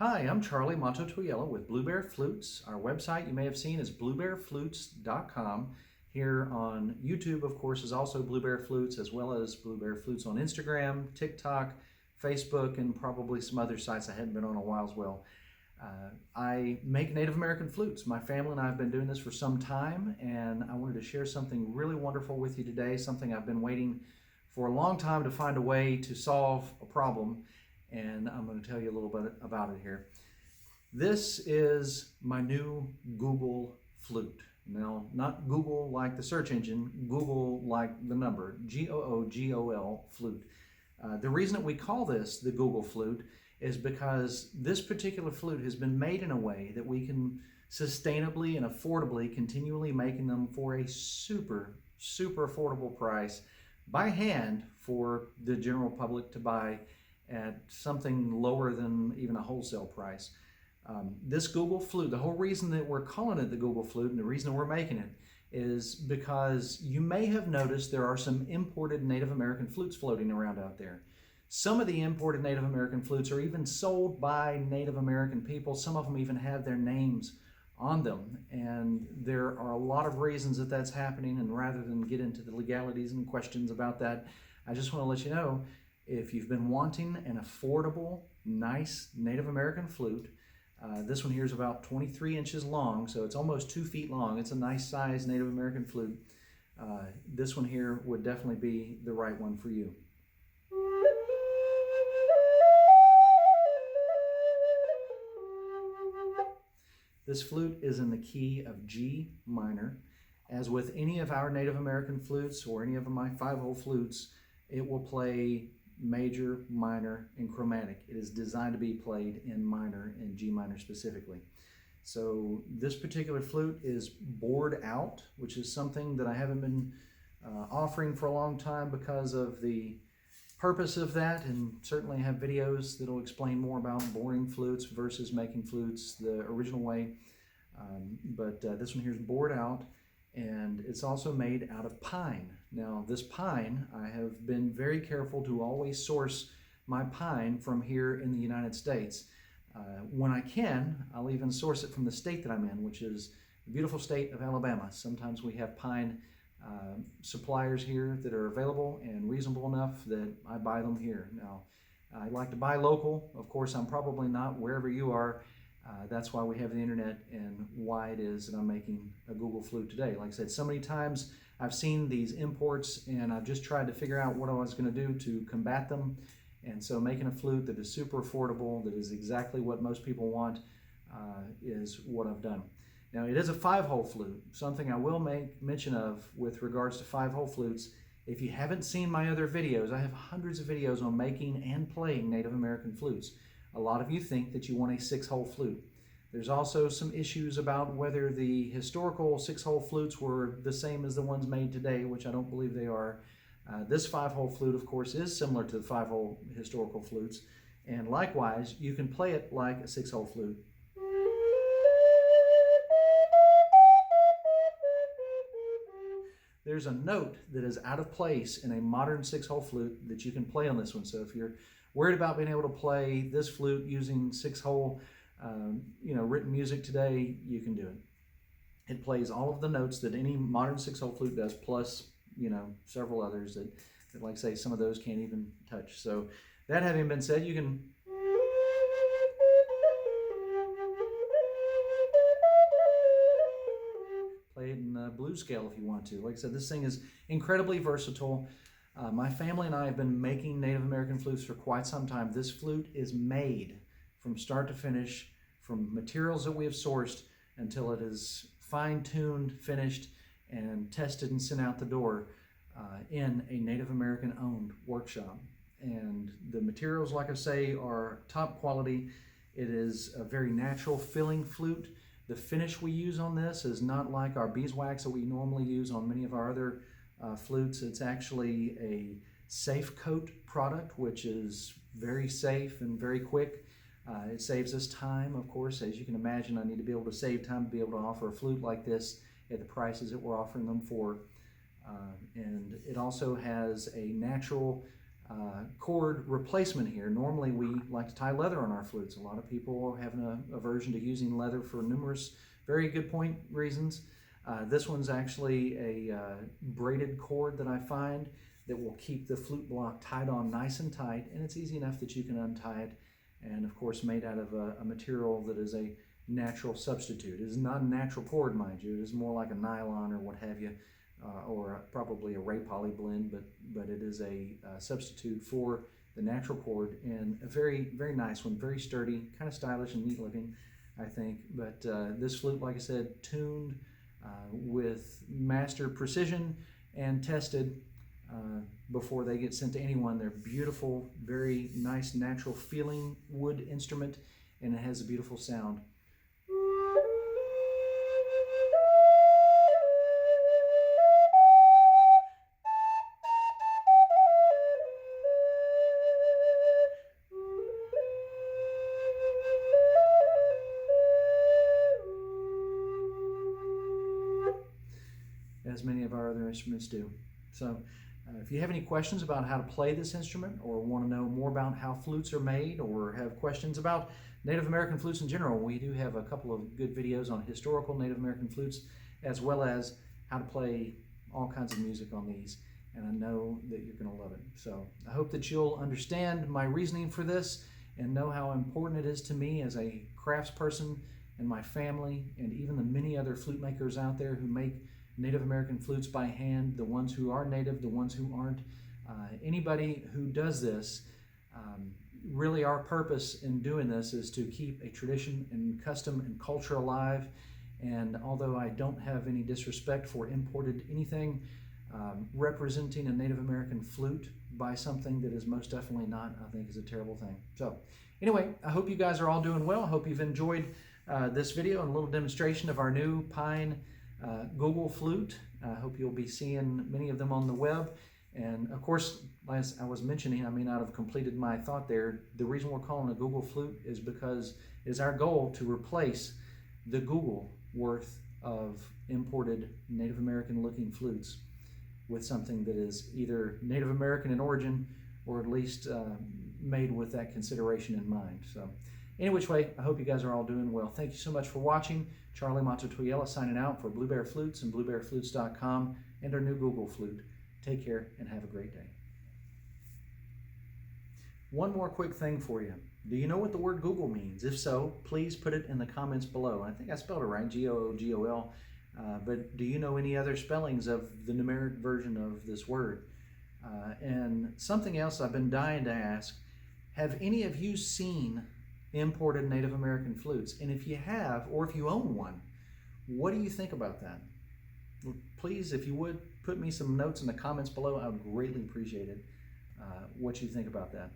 Hi, I'm Charlie Mato-Toyela with Blue Bear Flutes. Our website you may have seen is bluebearflutes.com. Here on YouTube, of course, is also Blue Bear Flutes, as well as Blue Bear Flutes on Instagram, TikTok, Facebook, and probably some other sites I hadn't been on a while as well. I make Native American flutes. My family and I have been doing this for some time, and I wanted to share something really wonderful with you today, something I've been waiting for a long time to find a way to solve a problem, and I'm going to tell you a little bit about it here. This is my new Googol Flute. Now, not Google like the search engine, Google like the number, Googol Flute. The reason that we call this the Googol Flute is because this particular flute has been made in a way that we can sustainably and affordably continually making them for a super affordable price by hand for the general public to buy at something lower than even a wholesale price. This Googol Flute, the whole reason that we're calling it the Googol Flute and the reason that we're making it is because you may have noticed there are some imported Native American flutes floating around out there. Some of the imported Native American flutes are even sold by Native American people. Some of them even have their names on them. And there are a lot of reasons that that's happening. And rather than get into the legalities and questions about that, I just want to let you know, if you've been wanting an affordable, nice Native American flute, this one here is about 23 inches long, so it's almost 2 feet long. It's a nice size Native American flute. This one here would definitely be the right one for you. This flute is in the key of G minor. As with any of our Native American flutes or any of my 5-hole flutes, it will play major, minor, and chromatic. It is designed to be played in minor and G minor specifically. So this particular flute is bored out, which is something that I haven't been offering for a long time because of the purpose of that, and certainly have videos that'll explain more about boring flutes versus making flutes the original way. But this one here is bored out, and it's also made out of pine. Now this pine, I have been very careful to always source my pine from here in the United States. When I can, I'll even source it from the state that I'm in, which is the beautiful state of Alabama. Sometimes we have pine suppliers here that are available and reasonable enough that I buy them here. Now, I like to buy local. Of course, I'm probably not wherever you are. That's why we have the internet and why it is that I'm making a Googol Flute today. Like I said, so many times I've seen these imports and I've just tried to figure out what I was going to do to combat them. And so making a flute that is super affordable, that is exactly what most people want, is what I've done. Now, it is a 5-hole flute. Something I will make mention of with regards to 5-hole flutes. If you haven't seen my other videos, I have hundreds of videos on making and playing Native American flutes. A lot of you think that you want a 6-hole flute. There's also some issues about whether the historical 6-hole flutes were the same as the ones made today, which I don't believe they are. This 5-hole flute, of course, is similar to the 5-hole historical flutes. And likewise, you can play it like a 6-hole flute. There's a note that is out of place in a modern 6-hole flute that you can play on this one. So if you're worried about being able to play this flute using 6-hole written music today, you can do it. It plays all of the notes that any modern 6-hole flute does, plus several others that, like I say, some of those can't even touch. So that having been said, you can play it in the blues scale if you want to. Like I said, this thing is incredibly versatile. My family and I have been making Native American flutes for quite some time. This flute is made from start to finish, from materials that we have sourced until it is fine-tuned, finished, and tested and sent out the door in a Native American owned workshop. And the materials, like I say, are top quality. It is a very natural filling flute. The finish we use on this is not like our beeswax that we normally use on many of our other flutes. It's actually a safe coat product, which is very safe and very quick. It saves us time, of course. As you can imagine, I need to be able to save time to be able to offer a flute like this at the prices that we're offering them for. And it also has a natural cord replacement here. Normally we like to tie leather on our flutes. A lot of people have an aversion to using leather for numerous very good point reasons. This one's actually a braided cord that I find that will keep the flute block tied on nice and tight, and it's easy enough that you can untie it, and of course made out of a material that is a natural substitute. It is not a natural cord, mind you. It is more like a nylon or what have you, or probably a ray poly blend, but it is a substitute for the natural cord, and a very, very nice one, very sturdy, kind of stylish and neat looking, I think. But this flute, like I said, tuned with master precision and tested before they get sent to anyone. They're beautiful, very nice, natural feeling wood instrument, and it has a beautiful sound. As many of our other instruments do. So if you have any questions about how to play this instrument, or want to know more about how flutes are made, or have questions about Native American flutes in general, we do have a couple of good videos on historical Native American flutes, as well as how to play all kinds of music on these, and I know that you're going to love it. So I hope that you'll understand my reasoning for this and know how important it is to me as a craftsperson and my family, and even the many other flute makers out there who make Native American flutes by hand, the ones who are native, the ones who aren't. Anybody who does this, really our purpose in doing this is to keep a tradition and custom and culture alive. And although I don't have any disrespect for imported anything, representing a Native American flute by something that is most definitely not, I think, is a terrible thing. So anyway, I hope you guys are all doing well. I hope you've enjoyed this video and a little demonstration of our new pine Googol flute. I hope you'll be seeing many of them on the web. And of course, as I was mentioning, I may not have completed my thought there. The reason we're calling it a Googol flute is because it is our goal to replace the Googol worth of imported Native American looking flutes with something that is either Native American in origin, or at least made with that consideration in mind. So any which way, I hope you guys are all doing well. Thank you so much for watching. Charlie Mato-Toyela signing out for Blue Bear Flutes and bluebearflutes.com and our new Googol flute. Take care and have a great day. One more quick thing for you. Do you know what the word Googol means? If so, please put it in the comments below. I think I spelled it right, G-O-O-G-O-L. But do you know any other spellings of the numeric version of this word? And something else I've been dying to ask, have any of you seen imported Native American flutes? And if you have, or if you own one, what do you think about that? Please, if you would, put me some notes in the comments below. I would greatly appreciate it, what you think about that.